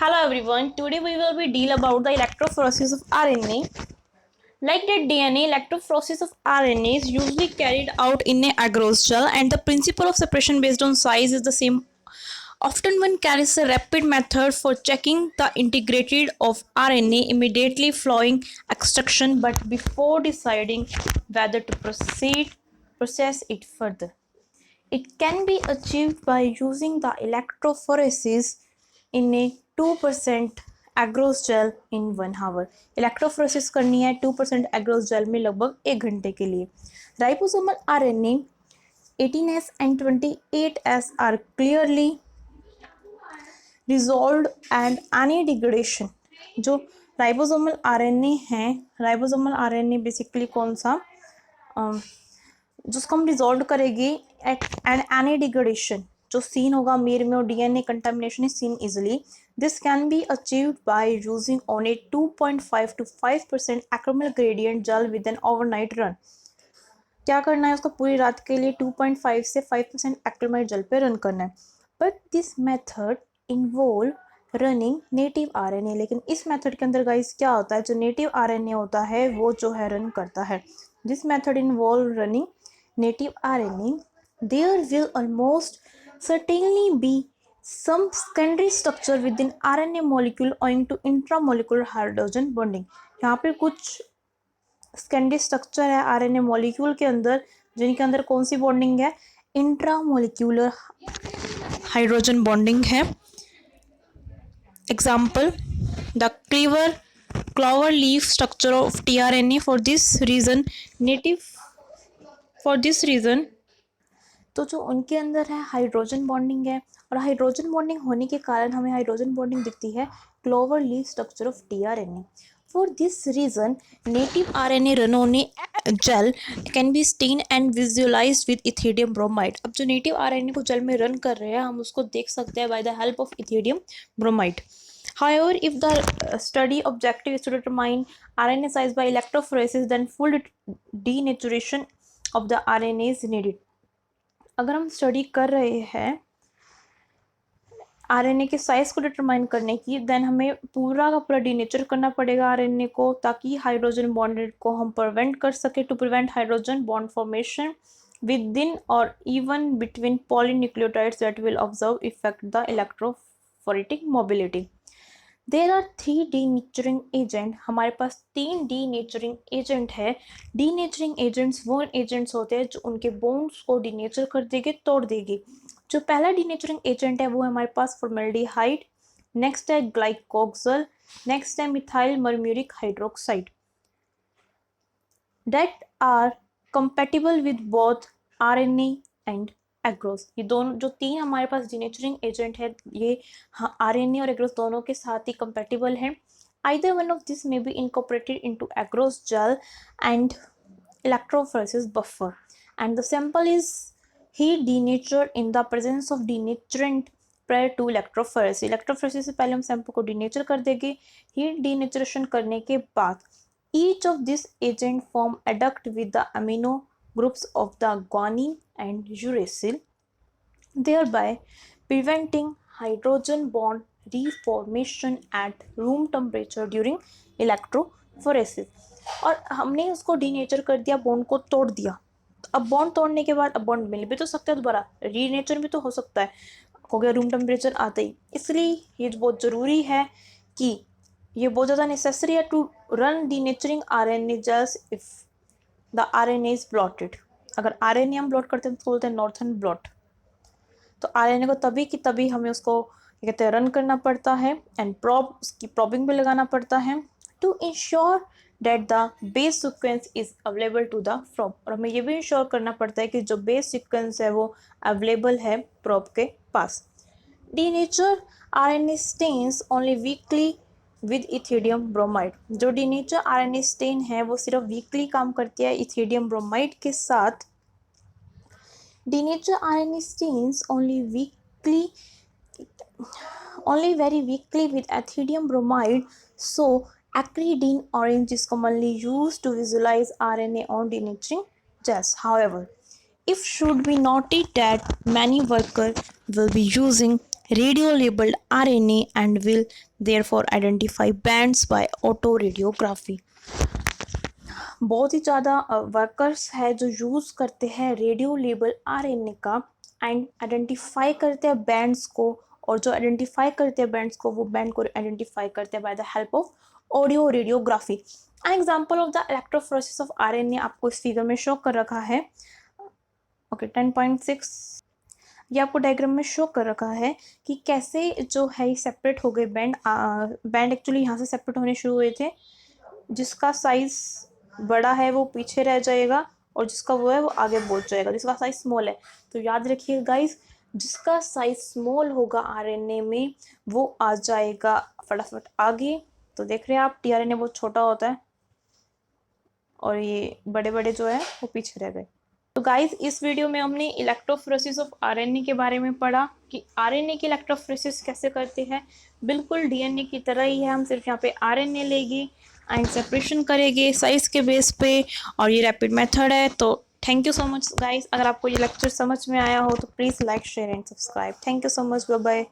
Hello everyone, today we will be deal about the electrophoresis of RNA. Like the DNA, electrophoresis of RNA is usually carried out in a agarose gel and the principle of separation based on size is the same. Often one carries a rapid method for checking the integrated of RNA immediately following extraction but before deciding whether to process it further. It can be achieved by using the electrophoresis in a 2% agarose gel in 1 hour. Electrophoresis करनी है 2% agarose gel में लगभग 1 घंटे के लिए. Ribosomal RNA 18S and 28S are clearly resolved and any degradation जो ribosomal RNA है, ribosomal RNA basically कौन सा जिसको हम रिजॉल्व करेगी एट एंड एनी डिग्रेडेशन जो सीन होगा मीर में और DNA contamination is seen easily. This can be achieved by using only 2.5 to 5% acrylamide gradient gel with an overnight run. क्या करना है उसको पूरी रात के लिए 2.5 से 5% एक्रोमेल जेल पे रन करना है. But this method involve running native RNA. लेकिन इस मेथड के अंदर गाइस क्या होता है, जो नेटिव आरएनए होता है वो जो है रन करता है. This method involve running native RNA, there will almost certainly be some secondary structure within RNA molecule owing to intramolecular hydrogen bonding. यहाँ पे कुछ secondary structure है RNA molecule के अंदर जिनके अंदर कौन सी bonding है, intramolecular hydrogen bonding है. Example, the clover leaf structure of tRNA. For this reason तो जो उनके अंदर है हाइड्रोजन बॉन्डिंग है और हाइड्रोजन बॉन्डिंग होने के कारण हमें हाइड्रोजन बॉन्डिंग दिखती है clover leaf structure of tRNA. For this reason native RNA run on a gel can be stain and visualized with ethidium bromide. अब जो नेटिव आरएनए को जेल में रन कर रहे हैं हम उसको देख सकते हैं by the help of ethidium bromide. However, if the study objective is to determine RNA size by electrophoresis, then full denaturation of the RNA is needed. अगर हम स्टडी कर रहे हैं आरएनए के साइज को डिटरमाइन करने की, देन हमें पूरा का पूरा डीनेचर करना पड़ेगा आरएनए को ताकि हाइड्रोजन बॉन्ड को हम प्रिवेंट कर सके, to prevent hydrogen bond formation within or even between polynucleotides that will observe affect the electrophoretic mobility. There are 3 denaturing agent. हमारे पास 3 डीनेचरिंग एजेंट है. डीनेचरिंग एजेंट्स वो एजेंट्स होते हैं जो उनके बोन्स को डीनेचर कर देंगे, तोड़ देगी. जो पहला डीनेचरिंग एजेंट है वो है हमारे पास फॉर्मेल्डिहाइड, नेक्स्ट है ग्लाइकोक्सल, नेक्स्ट है methyl mercuric hydroxide. That are compatible with both RNA and agarose. ये दोनों जो 3 हमारे पास डीनेचरिंग एजेंट है ये आरएनए और एग्रोस दोनों के साथ ही कंपेटिबल है. Either one of these may be incorporated into agarose gel and electrophoresis buffer and the sample is heat denatured in the presence of denaturant prior to electrophoresis. electrophoresis से पहले हम sample को denature कर देंगे. Heat denaturation करने के बाद each of this agent form adduct with the amino groups of the guanine and uracil, thereby preventing hydrogen bond reformation at room temperature during electrophoresis. और हमने उसको डीनेचर कर दिया, बॉन्ड को तोड़ दिया. अब बॉन्ड तोड़ने के बाद अब बॉन्ड मिल भी तो सकता है दोबारा, रीनेचर भी तो हो सकता है, हो गया रूम टेम्परेचर आते ही. इसलिए ये बहुत ज़रूरी है कि ये बहुत ज़्यादा नेसेसरी है to run denaturing RNA gels if the RNA is blotted. अगर आरएनए हम ब्लॉट करते हैं तो बोलते हैं नॉर्थन ब्लॉट. तो आरएनए को तभी की तभी हमें उसको कहते हैं रन करना पड़ता है एंड उसकी प्रॉबिंग भी लगाना पड़ता है to ensure that the base sequence is available to the probe. और हमें ये भी इंश्योर करना पड़ता है कि जो बेस सीक्वेंस है वो अवेलेबल है प्रोब के पास. Denature RNA stains only weakly with ethidium bromide. जो डीनेचर आरएनए स्टेन है वो सिर्फ वीकली काम करती है इथेरियम ब्रोमाइड के साथ. Denature RNA stains only very weakly with ethidium bromide, so acridine orange is commonly used to visualize RNA on denaturing gels. However, it should be noted that many workers will be using radio-labeled RNA and will therefore identify bands by autoradiography. बहुत ही ज़्यादा workers है जो use करते हैं radio label RNA का and identify करते हैं bands को, और जो आइडेंटिफाई करते हैं बैंड्स को वो बैंड को आइडेंटिफाई करते हैं by the help of audio radiography. An example of the electrophoresis of RNA आपको इस फिगर में शो कर रखा है. ओके 10.6 ये आपको डायग्राम में शो कर रखा है कि कैसे जो है सेपरेट हो गए बैंड एक्चुअली यहाँ से सेपरेट होने शुरू हुए थे. जिसका साइज बड़ा है वो पीछे रह जाएगा और जिसका वो है वो आगे पहुंच जाएगा, जिसका साइज स्मॉल है. तो याद रखिए गाइस, जिसका साइज स्मॉल होगा RNA में वो आ जाएगा फटाफट आगे. तो देख रहे हैं आप tRNA बहुत छोटा होता है और ये बड़े बड़े जो है वो पीछे रह गए. तो गाइस इस वीडियो में हमने इलेक्ट्रोफोरेसिस ऑफ RNA के बारे में पढ़ा कि RNA की इलेक्ट्रोफोरेसिस कैसे करते हैं. बिल्कुल DNA की तरह ही है, हम सिर्फ यहाँ पे RNA लेंगे एंड सेपरेशन करेंगे साइज के बेस पे, और ये रैपिड मेथड है. तो thank you so much guys. अगर आपको ये लेक्चर समझ में आया हो तो please like share and subscribe. Thank you so much. Bye bye.